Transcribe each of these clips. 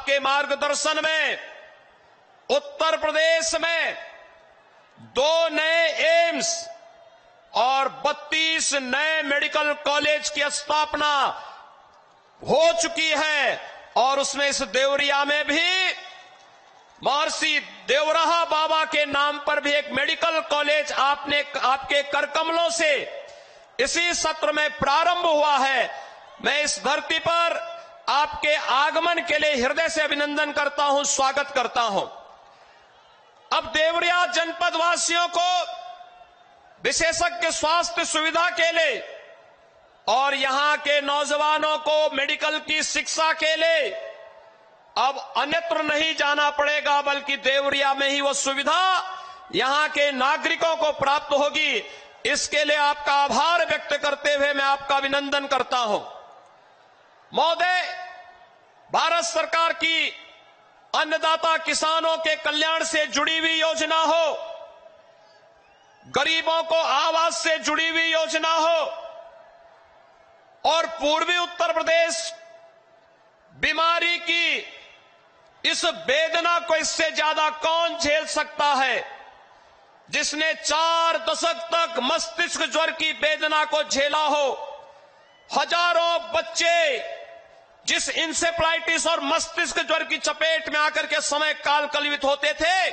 आपके मार्गदर्शन में उत्तर प्रदेश में 2 नए एम्स और 32 नए मेडिकल कॉलेज की स्थापना हो चुकी है और उसमें इस देवरिया में भी महर्षि देवराहा बाबा के नाम पर भी एक मेडिकल कॉलेज आपके कर कमलों से इसी सत्र में प्रारंभ हुआ है। मैं इस धरती पर आपके आगमन के लिए हृदय से अभिनंदन करता हूं, स्वागत करता हूं। अब देवरिया जनपद वासियों को विशेषज्ञ स्वास्थ्य सुविधा के लिए और यहां के नौजवानों को मेडिकल की शिक्षा के लिए अब अन्यत्र नहीं जाना पड़ेगा, बल्कि देवरिया में ही वो सुविधा यहां के नागरिकों को प्राप्त होगी। इसके लिए आपका आभार व्यक्त करते हुए मैं आपका अभिनंदन करता हूं। महोदय, भारत सरकार की अन्नदाता किसानों के कल्याण से जुड़ी हुई योजना हो, गरीबों को आवास से जुड़ी हुई योजना हो और पूर्वी उत्तर प्रदेश बीमारी की इस वेदना को इससे ज्यादा कौन झेल सकता है, जिसने 4 दशक तक मस्तिष्क ज्वर की वेदना को झेला हो। हजारों बच्चे जिस इंसेफ्लाइटिस और मस्तिष्क ज्वर की चपेट में आकर के समय काल कलवित होते थे,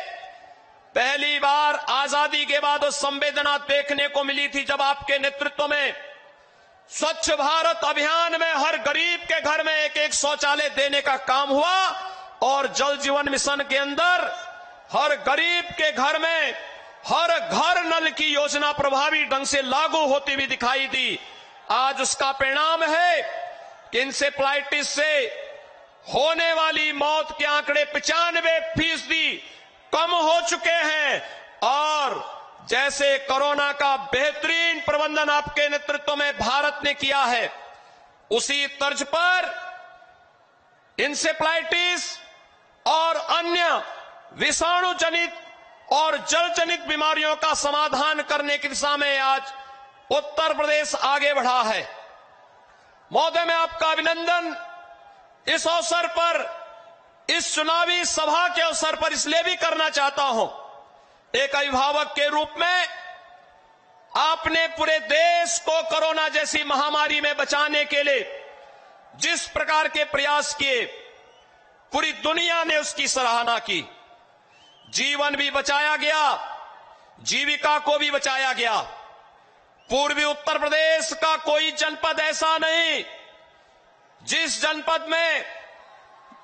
पहली बार आजादी के बाद वो संवेदना देखने को मिली थी जब आपके नेतृत्व में स्वच्छ भारत अभियान में हर गरीब के घर में एक एक शौचालय देने का काम हुआ और जल जीवन मिशन के अंदर हर गरीब के घर में हर घर नल की योजना प्रभावी ढंग से लागू होती हुई दिखाई दी। आज उसका परिणाम है कि इंसेफ्लाइटिस से होने वाली मौत के आंकड़े 95% कम हो चुके हैं और जैसे कोरोना का बेहतरीन प्रबंधन आपके नेतृत्व में भारत ने किया है, उसी तर्ज पर इंसेफ्लाइटिस और अन्य विषाणु जनित और जल जनित बीमारियों का समाधान करने की दिशा में आज उत्तर प्रदेश आगे बढ़ा है। महोदय, मैं आपका अभिनंदन इस अवसर पर, इस चुनावी सभा के अवसर पर इसलिए भी करना चाहता हूं, एक अभिभावक के रूप में आपने पूरे देश को कोरोना जैसी महामारी में बचाने के लिए जिस प्रकार के प्रयास किए, पूरी दुनिया ने उसकी सराहना की। जीवन भी बचाया गया, जीविका को भी बचाया गया। पूर्वी उत्तर प्रदेश का कोई जनपद ऐसा नहीं जिस जनपद में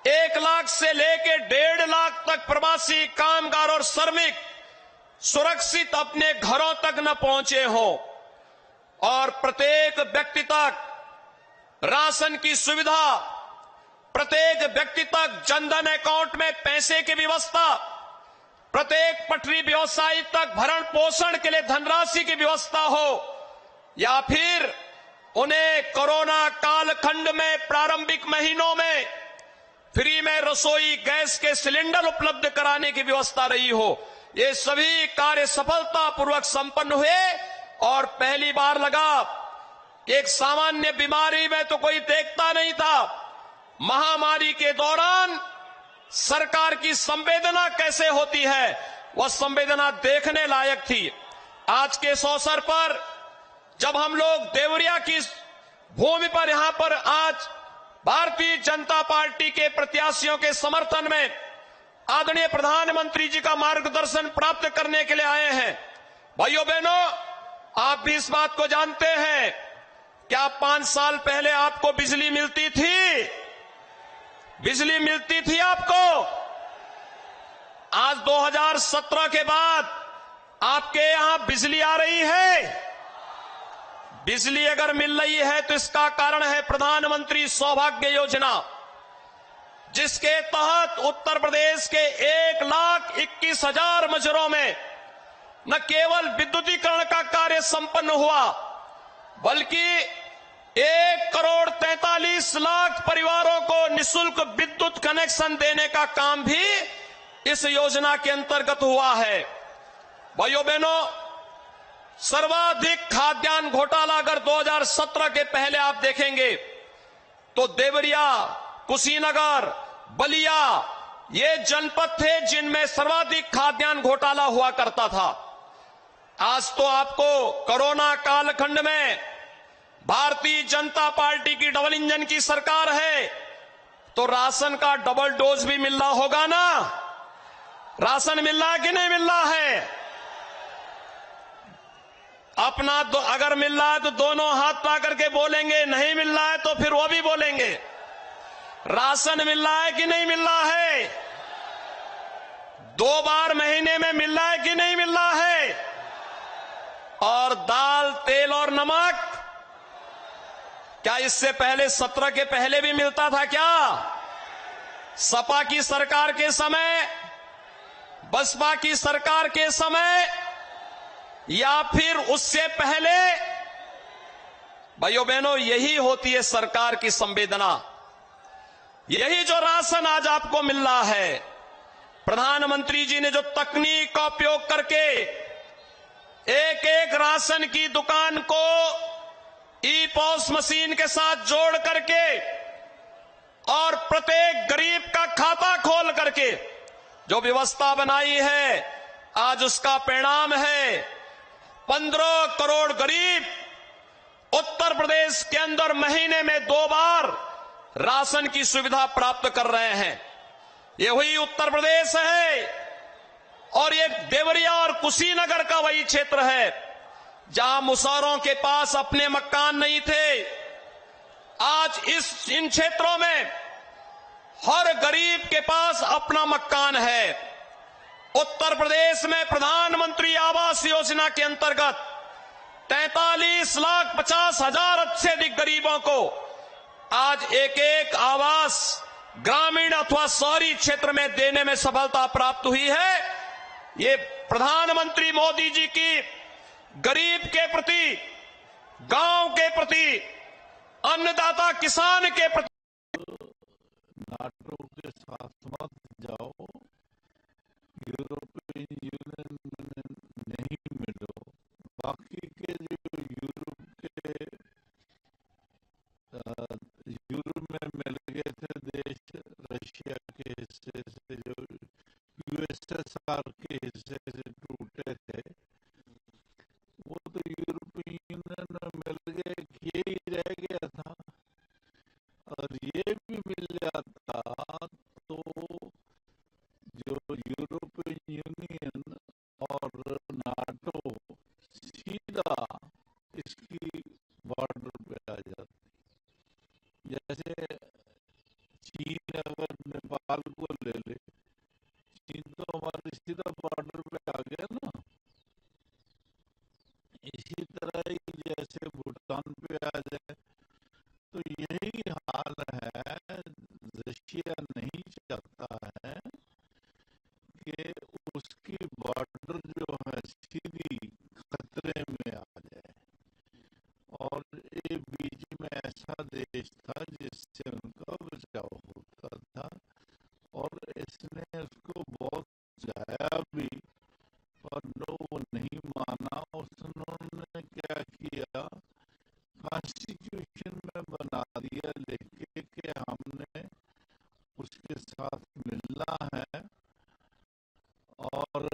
1 लाख से लेकर 1.5 लाख तक प्रवासी कामगार और श्रमिक सुरक्षित अपने घरों तक न पहुंचे हो और प्रत्येक व्यक्ति तक राशन की सुविधा, प्रत्येक व्यक्ति तक जनधन अकाउंट में पैसे की व्यवस्था, प्रत्येक पटरी व्यवसायी तक भरण पोषण के लिए धनराशि की व्यवस्था हो, या फिर उन्हें कोरोना कालखंड में प्रारंभिक महीनों में फ्री में रसोई गैस के सिलेंडर उपलब्ध कराने की व्यवस्था रही हो, ये सभी कार्य सफलतापूर्वक संपन्न हुए और पहली बार लगा कि एक सामान्य बीमारी में तो कोई देखता नहीं था, महामारी के दौरान सरकार की संवेदना कैसे होती है, वह संवेदना देखने लायक थी। आज के इस अवसर पर जब हम लोग देवरिया की भूमि पर यहां पर आज भारतीय जनता पार्टी के प्रत्याशियों के समर्थन में आदरणीय प्रधानमंत्री जी का मार्गदर्शन प्राप्त करने के लिए आए हैं, भाइयों बहनों, आप भी इस बात को जानते हैं, क्या 5 साल पहले आपको बिजली मिलती थी? बिजली मिलती थी आपको? आज 2017 के बाद आपके यहां बिजली आ रही है। बिजली अगर मिल रही है तो इसका कारण है प्रधानमंत्री सौभाग्य योजना, जिसके तहत उत्तर प्रदेश के 1,21,000 मजरों में न केवल विद्युतीकरण का कार्य संपन्न हुआ, बल्कि 1,43,00,000 परिवारों को निःशुल्क विद्युत कनेक्शन देने का काम भी इस योजना के अंतर्गत हुआ है। भाइयों बहनों, सर्वाधिक खाद्यान्न घोटाला अगर 2017 के पहले आप देखेंगे तो देवरिया, कुशीनगर, बलिया, ये जनपद थे जिनमें सर्वाधिक खाद्यान्न घोटाला हुआ करता था। आज तो आपको कोरोना कालखंड में भारतीय जनता पार्टी की डबल इंजन की सरकार है, तो राशन का डबल डोज भी मिल रहा होगा ना? राशन मिल रहा है कि नहीं मिल रहा है? अपना अगर मिल रहा है तो दोनों हाथ पा करके बोलेंगे, नहीं मिल रहा है तो फिर वो भी बोलेंगे। राशन मिल रहा है कि नहीं मिल रहा है? 2 बार महीने में मिल रहा है कि नहीं मिल रहा है? और दाल, तेल और नमक क्या इससे पहले 17 के पहले भी मिलता था क्या? सपा की सरकार के समय, बसपा की सरकार के समय, या फिर उससे पहले? भाइयों बहनों, यही होती है सरकार की संवेदना। यही जो राशन आज आपको मिल रहा है, प्रधानमंत्री जी ने जो तकनीक का उपयोग करके एक एक राशन की दुकान को ई पॉस मशीन के साथ जोड़ करके और प्रत्येक गरीब का खाता खोल करके जो व्यवस्था बनाई है, आज उसका परिणाम है 15 करोड़ गरीब उत्तर प्रदेश के अंदर महीने में 2 बार राशन की सुविधा प्राप्त कर रहे हैं। ये वही उत्तर प्रदेश है और ये देवरिया और कुशीनगर का वही क्षेत्र है जहां मुसहरों के पास अपने मकान नहीं थे। आज इन क्षेत्रों में हर गरीब के पास अपना मकान है। उत्तर प्रदेश में प्रधानमंत्री आवास योजना के अंतर्गत 43,50,000 से अधिक गरीबों को आज एक एक आवास ग्रामीण अथवा शहरी क्षेत्र में देने में सफलता प्राप्त हुई है। ये प्रधानमंत्री मोदी जी की गरीब के प्रति, गांव के प्रति, अन्नदाता किसान के प्रति। नाटो के साथ मत जाओ, यूरोपियन यूनियन में नहीं मिलो। बाकी के जो यूरोप में मिल गए थे देश, रशिया के हिस्से से, जो यूएसएसआर के हिस्से से टूटे थे, वो तो यूरोपियन यूनियन में मिल गए, ये ही रह गया था। और ये भी मिल जाता तो जो यूरोपियन यूनियन और नाटो सीधा इसकी बॉर्डर पे आ जाती। जैसे चीन अगर नेपाल को ले ले, चीन तो हमारे सीधा बॉर्डर पे आ गया ना। इसी तरह ही जैसे भूटान पे आ जाए, तो यही हाल है। रशिया नहीं चाहता है कि उसकी बॉर्डर जो है सीधी खतरे में आ जाए। और ये बीच में ऐसा देश था जिससे उनका बचाव होता था, और इसने उसको बहुत चाहा भी, और वो नहीं माना। उन्होंने क्या किया, कॉन्स्टिट्यूशन में बना दिया लिख के कि हमने उसके साथ मिलना है, और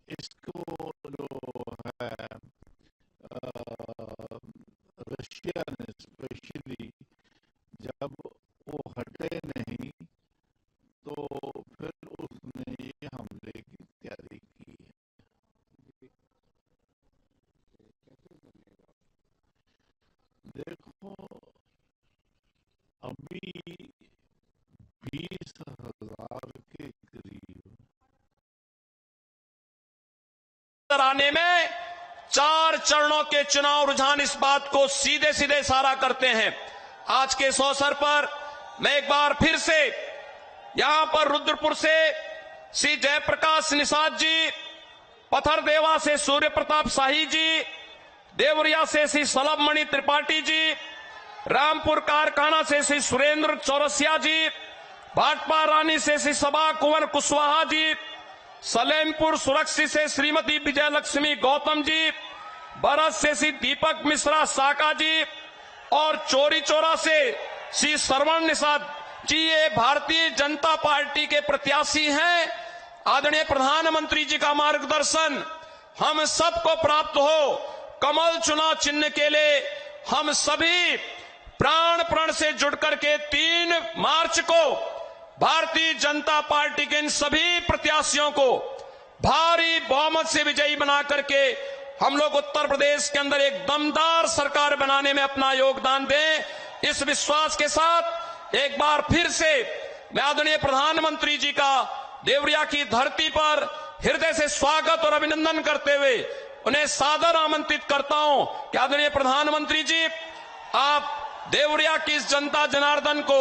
इसको जो है रशिया ने स्पेशली जब वो हटे नहीं, तो फिर उसने ये हमले की तैयारी की है। देखो, अभी 20,000 के करीब आने में 4 चरणों के चुनाव रुझान इस बात को सीधे सीधे इशारा करते हैं। आज के इस अवसर पर मैं एक बार फिर से यहां पर रुद्रपुर से श्री जयप्रकाश निषाद जी, पथरदेवा से सूर्य प्रताप शाही जी, देवरिया से श्री सलभमणि त्रिपाठी जी, रामपुर कारखाना से श्री सुरेंद्र चौरसिया जी, भाटपा रानी से श्री सबा कुंवर कुशवाहा जी, सलेमपुर सुरक्षित से श्रीमती विजयलक्ष्मी गौतम जी, बरस से श्री दीपक मिश्रा साका जी, और चोरी चोरा से श्री श्रवण निषाद कि ये भारतीय जनता पार्टी के प्रत्याशी हैं। आदरणीय प्रधानमंत्री जी का मार्गदर्शन हम सबको प्राप्त हो। कमल चुनाव चिन्ह के लिए हम सभी प्राण प्रण से जुड़ करके 3 मार्च को भारतीय जनता पार्टी के इन सभी प्रत्याशियों को भारी बहुमत से विजयी बना करके हम लोग उत्तर प्रदेश के अंदर एक दमदार सरकार बनाने में अपना योगदान दें। इस विश्वास के साथ एक बार फिर से मैं आदरणीय प्रधानमंत्री जी का देवरिया की धरती पर हृदय से स्वागत और अभिनंदन करते हुए उन्हें सादर आमंत्रित करता हूं कि आदरणीय प्रधानमंत्री जी, आप देवरिया की इस जनता जनार्दन को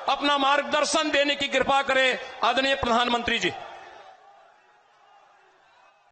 अपना मार्गदर्शन देने की कृपा करें। आदरणीय प्रधानमंत्री जी।